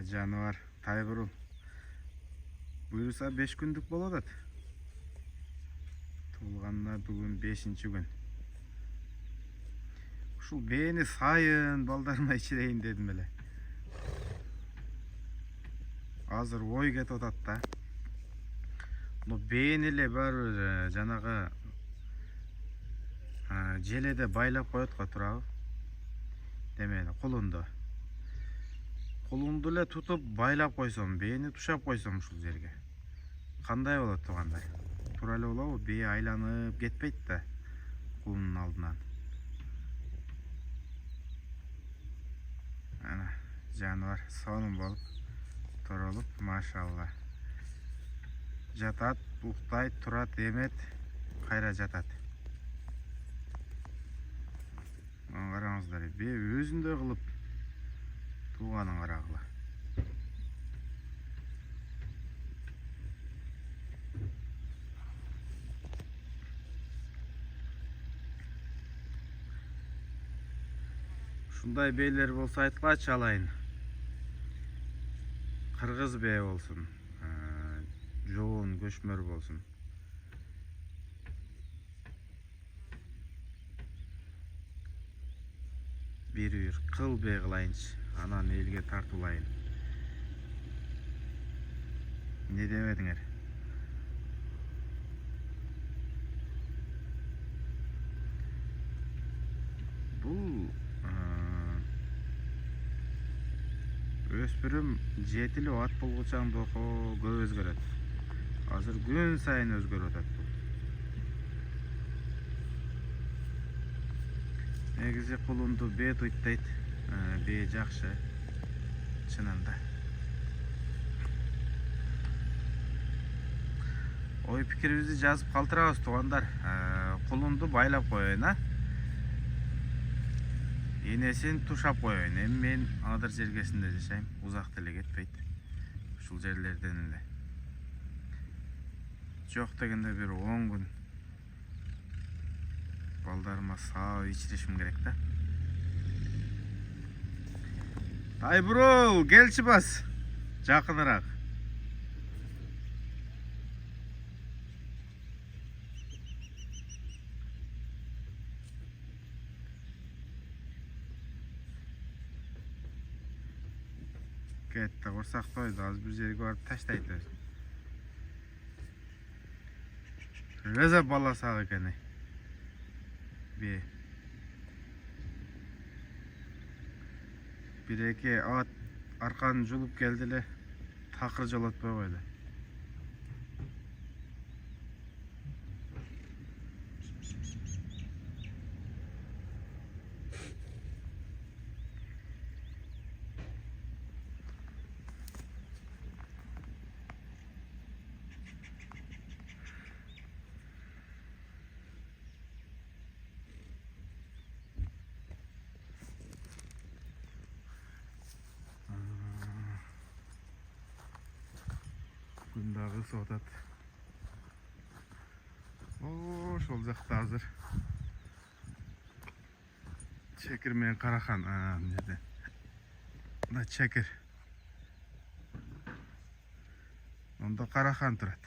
Жануар тайбурул. Буюрса 5 күндүк болот. Туулганына бүгүн 5-күн. Ушул бээни сайын балдарыма ичирейин дедим эле. Азыр ой кетип атат да. Но бээни эле баары жанагы желеде байлап коет го турабы. Демени кулунду. Кулунду эле тутуп байлап койсом, бээни тушап койсом ушул жерге. Кандай болот туугандар? Туура эле болобу? Бээ айланып кетпейт да кулунун алдынан. Ана жануар сонун болуп торолуп, машалла. Жатат, уктайт, турат, эмет, кайра жатат. Караңыздар, бээ өзүндөй кылып тууганын карагыла. Ушундай бээлер болсо айткылачы алайын. Кыргыз бээ болсун, жоон көчмөр болсун. Бир кыл бээ кылайынчы, анан элге тартуулайын. Не демедиңер? Бул өспүрүм жетилип ат болгучаңды көп өзгөрөт. Азыр күн сайын өзгөрүп атат бул. Негизи кулунду бээ туйттайт. Бээ жакшы. Чынында. Ой пикирибизди жазып калтырабыз туугандар. Кулунду байлап коеюн, Энесин тушап коеюн. Эми мен Адыр жергесинде жашайм. Узак деле кетпейт. Ушул жерлерден эле. Жок дегенде бир 10 күн балдарыма саап ичиришим керек да. Тайбурул, келчи бас. Жакыныраак. Кетти, курсак тойду. Азыр бир жерге барып таштайт өзүн. Реза бала сак экен. Бээ. Бир-эки ат арканын жулуп келди эле, такыр жолотпой койду. Күн дагы ысып атат. Ошол жакта азыр чекир менен карахан, мына жерде. Мына чекир. Онда карахан турат.